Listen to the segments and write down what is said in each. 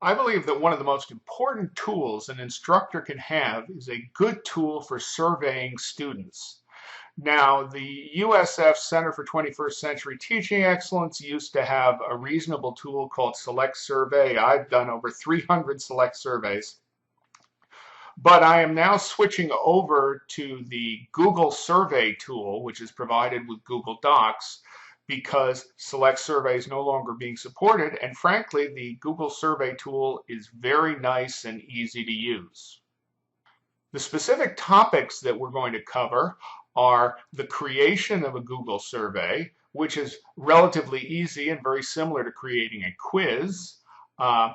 I believe that one of the most important tools an instructor can have is a good tool for surveying students. Now, the USF Center for 21st Century Teaching Excellence used to have a reasonable tool called Select Survey. I've done over 300 Select surveys, but I am now switching over to the Google Survey tool, which is provided with Google Docs, because Select Survey is no longer being supported. And frankly, the Google Survey tool is very nice and easy to use. The specific topics that we're going to cover are the creation of a Google survey, which is relatively easy and very similar to creating a quiz, uh,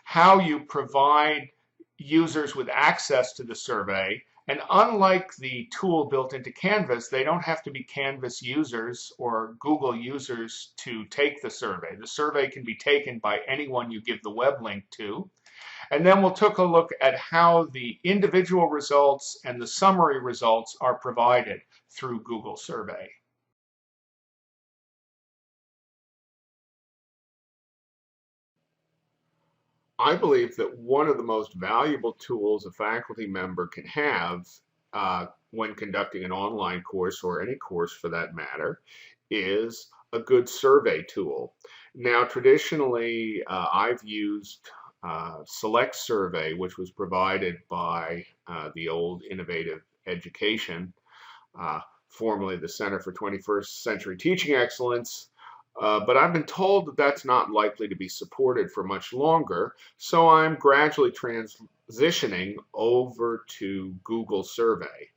how you provide users with access to the survey. And unlike the tool built into Canvas, they don't have to be Canvas users or Google users to take the survey. The survey can be taken by anyone you give the web link to. And then we'll take a look at how the individual results and the summary results are provided through Google Survey. I believe that one of the most valuable tools a faculty member can have when conducting an online course, or any course for that matter, is a good survey tool. Now, traditionally, I've used Select Survey, which was provided by the old Innovative Education, formerly the Center for 21st Century Teaching Excellence. But I've been told that that's not likely to be supported for much longer, so I'm gradually transitioning over to Google Survey.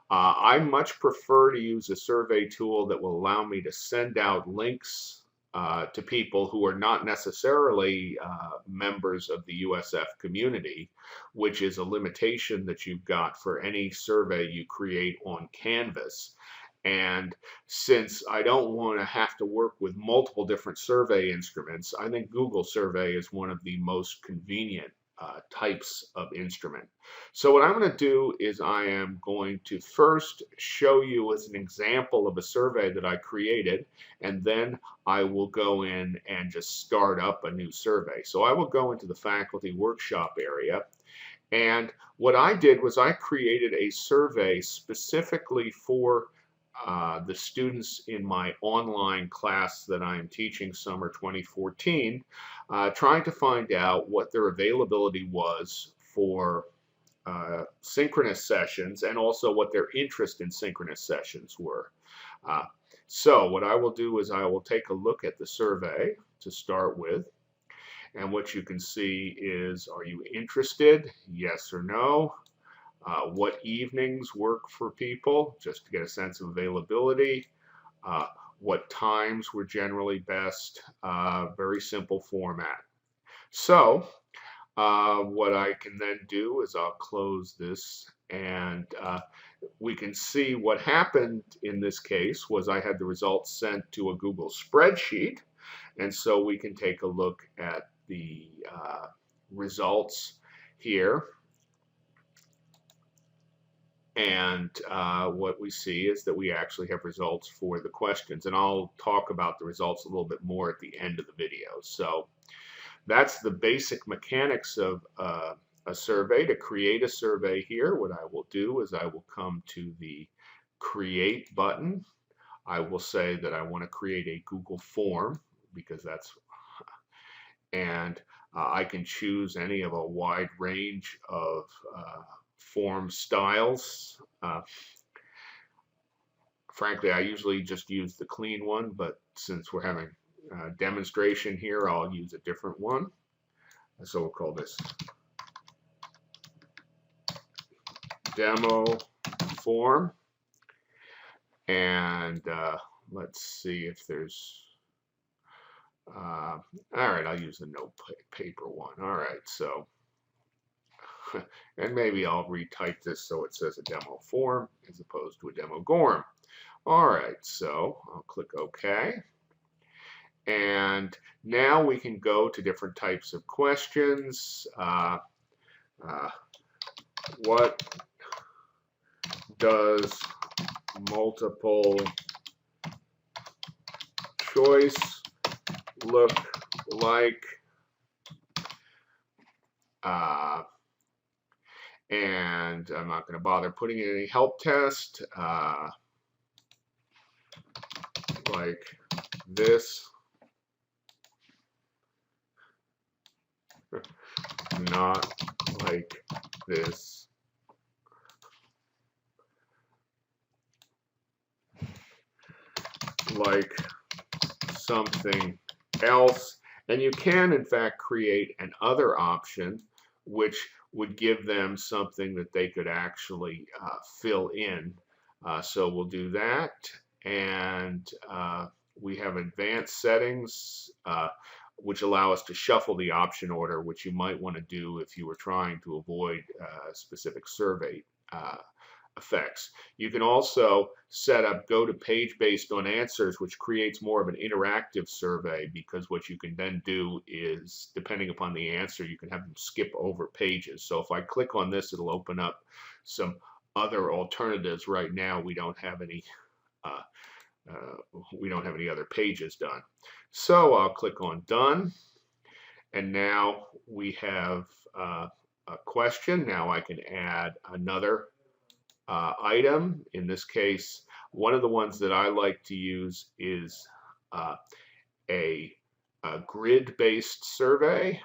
I much prefer to use a survey tool that will allow me to send out links to people who are not necessarily members of the USF community, which is a limitation that you've got for any survey you create on Canvas. And since I don't want to have to work with multiple different survey instruments, I think Google Survey is one of the most convenient types of instrument. So what I'm going to do is I am going to first show you as an example of a survey that I created, and then I will go in and just start up a new survey. So I will go into the faculty workshop area, and what I did was I created a survey specifically for the students in my online class that I am teaching summer 2014, trying to find out what their availability was for synchronous sessions, and also what their interest in synchronous sessions were. So what I will do is I will take a look at the survey to start with. And what you can see is, are you interested? Yes or no. What evenings work for people, just to get a sense of availability. What times were generally best. Very simple format. So what I can then do is I'll close this, and we can see what happened in this case was I had the results sent to a Google spreadsheet, and so we can take a look at the results here. And what we see is that we actually have results for the questions, and I'll talk about the results a little bit more at the end of the video. So that's the basic mechanics of a survey. To create a survey here, what I will do is I will come to the Create button. I will say that I want to create a Google form, because that's, and I can choose any of a wide range of form styles. Frankly, I usually just use the clean one, but since we're having a demonstration here, I'll use a different one. So we'll call this demo form. And let's see if there's, all right, I'll use the no paper one. All right, so, and maybe I'll retype this so it says a demo form as opposed to a demo GORM. All right, so I'll click OK. And now we can go to different types of questions. What does multiple choice look like And I'm not going to bother putting in any help test like this. Not like this. Like something else. And you can, in fact, create an other option which would give them something that they could actually fill in. So we'll do that. And we have advanced settings which allow us to shuffle the option order, which you might want to do if you were trying to avoid specific survey effects. You can also set up go to page based on answers, which creates more of an interactive survey, because what you can then do is, depending upon the answer, you can have them skip over pages. So if I click on this, it'll open up some other alternatives. Right now we don't have any other pages done. So I'll click on done, and now we have a question. Now I can add another item. In this case, one of the ones that I like to use is a grid-based survey.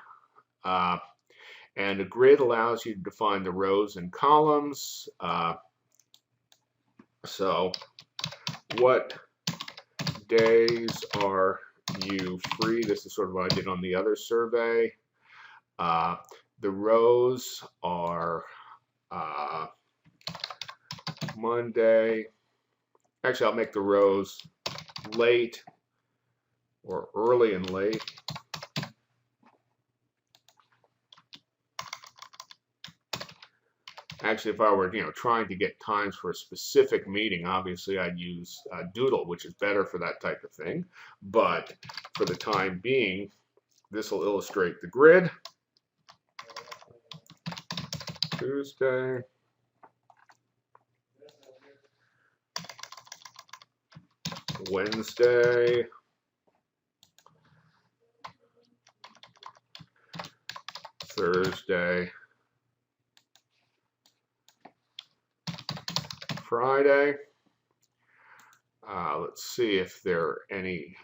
And a grid allows you to define the rows and columns. So what days are you free? This is sort of what I did on the other survey. The rows are Monday. Actually, I'll make the rows late or early and late. Actually, if I were, trying to get times for a specific meeting, obviously I'd use Doodle, which is better for that type of thing. But for the time being, this will illustrate the grid. Tuesday. Wednesday. Thursday. Friday. Let's see if there are any,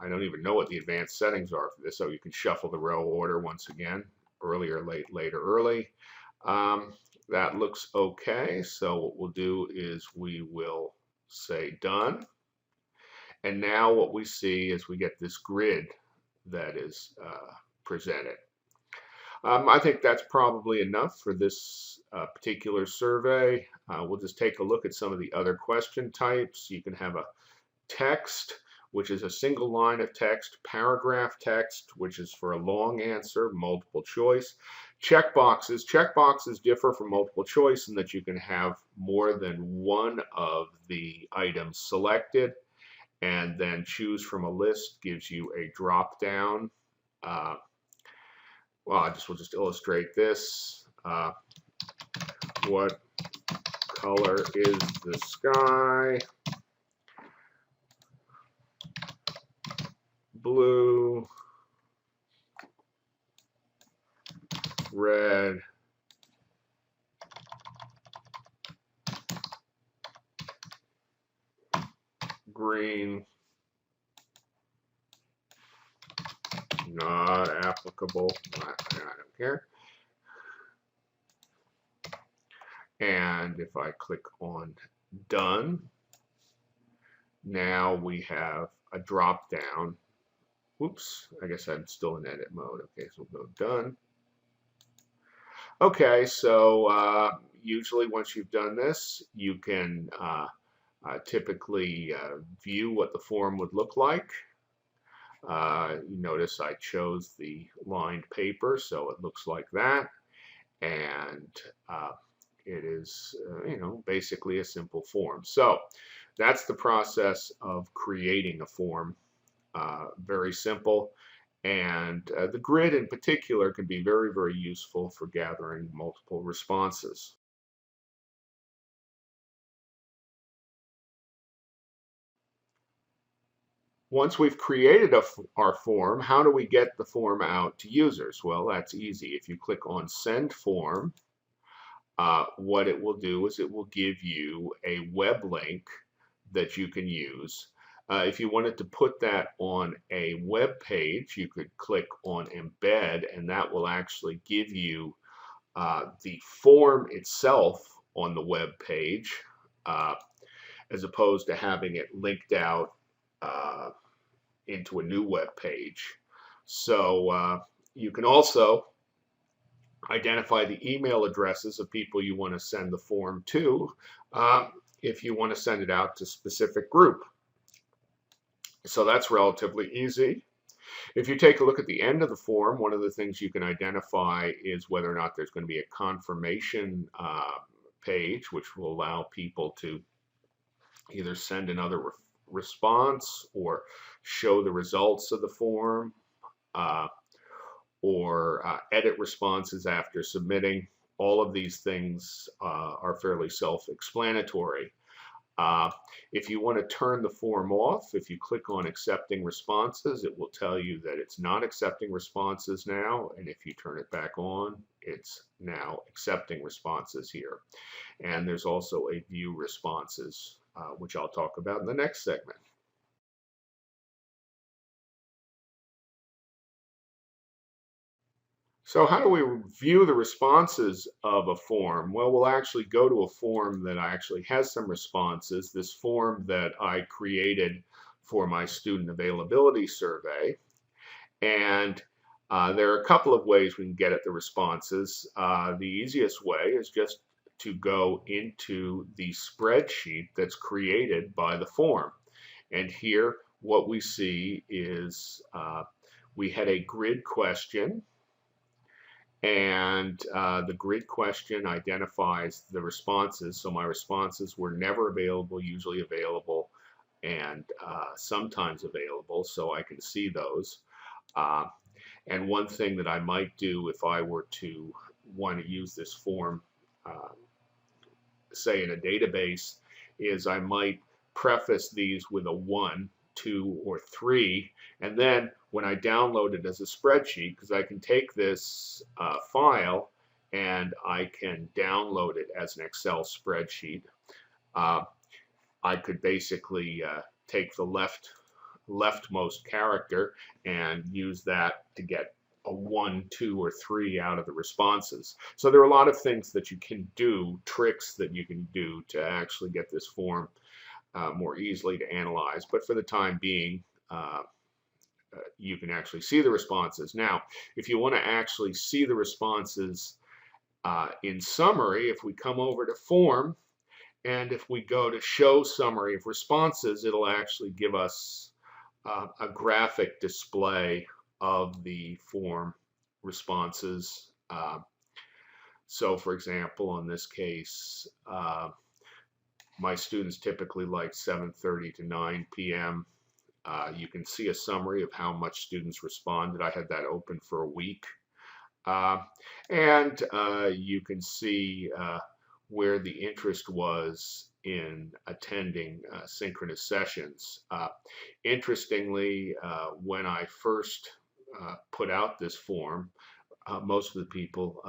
I don't even know what the advanced settings are for this, so you can shuffle the row order once again, earlier, late, later, early. That looks okay, so what we'll do is we will say done. And now what we see is we get this grid that is presented. I think that's probably enough for this particular survey. We'll just take a look at some of the other question types. You can have a text, which is a single line of text, paragraph text, which is for a long answer, multiple choice. Checkboxes. Checkboxes differ from multiple choice in that you can have more than one of the items selected, and then choose from a list gives you a drop down. Well, we'll just illustrate this. What color is the sky? Blue, red, green, not applicable. I don't care. And if I click on done, now we have a drop down. Oops, I guess I'm still in edit mode. Okay, so we'll go done. Okay, so usually once you've done this, you can typically view what the form would look like. You notice I chose the lined paper, so it looks like that. And it is, basically a simple form. So that's the process of creating a form. Very simple. And the grid in particular can be very, very useful for gathering multiple responses. Once we've created our form, how do we get the form out to users? Well, that's easy. If you click on Send Form, what it will do is it will give you a web link that you can use. If you wanted to put that on a web page, you could click on Embed, and that will actually give you the form itself on the web page, as opposed to having it linked out into a new web page. So you can also identify the email addresses of people you want to send the form to if you want to send it out to a specific group. So that's relatively easy. If you take a look at the end of the form, one of the things you can identify is whether or not there's going to be a confirmation page, which will allow people to either send another response or show the results of the form, or edit responses after submitting. All of these things are fairly self-explanatory. If you want to turn the form off, if you click on accepting responses, it will tell you that it's not accepting responses now, and if you turn it back on, it's now accepting responses here. And there's also a view responses, which I'll talk about in the next segment. So how do we view the responses of a form? Well, we'll actually go to a form that actually has some responses, this form that I created for my student availability survey. And there are a couple of ways we can get at the responses. The easiest way is just to go into the spreadsheet that's created by the form. And here what we see is we had a grid question, and the grid question identifies the responses. So my responses were never available, usually available, and sometimes available, so I can see those. And one thing that I might do if I were to want to use this form, say in a database, is I might preface these with a 1, 2, or 3, and then when I download it as a spreadsheet, because I can take this file and I can download it as an Excel spreadsheet, I could basically take the leftmost character and use that to get a 1, 2, or 3 out of the responses. So there are a lot of things that you can do, tricks that you can do to actually get this form more easily to analyze. But for the time being, you can actually see the responses. Now, if you want to actually see the responses in summary, if we come over to Form, and if we go to Show Summary of Responses, it'll actually give us a graphic display of the form responses. So, for example, in this case, my students typically like 7:30 to 9 p.m. You can see a summary of how much students responded. I had that open for a week. And you can see where the interest was in attending synchronous sessions. Interestingly, when I first put out this form, most of the people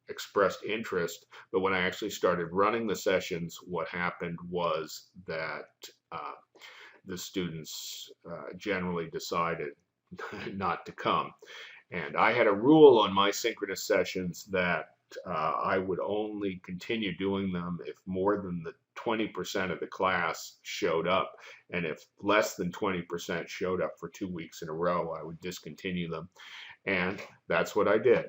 expressed interest, but when I actually started running the sessions, what happened was that the students generally decided not to come. And I had a rule on my synchronous sessions that I would only continue doing them if more than the 20% of the class showed up. And if less than 20% showed up for 2 weeks in a row, I would discontinue them. And that's what I did.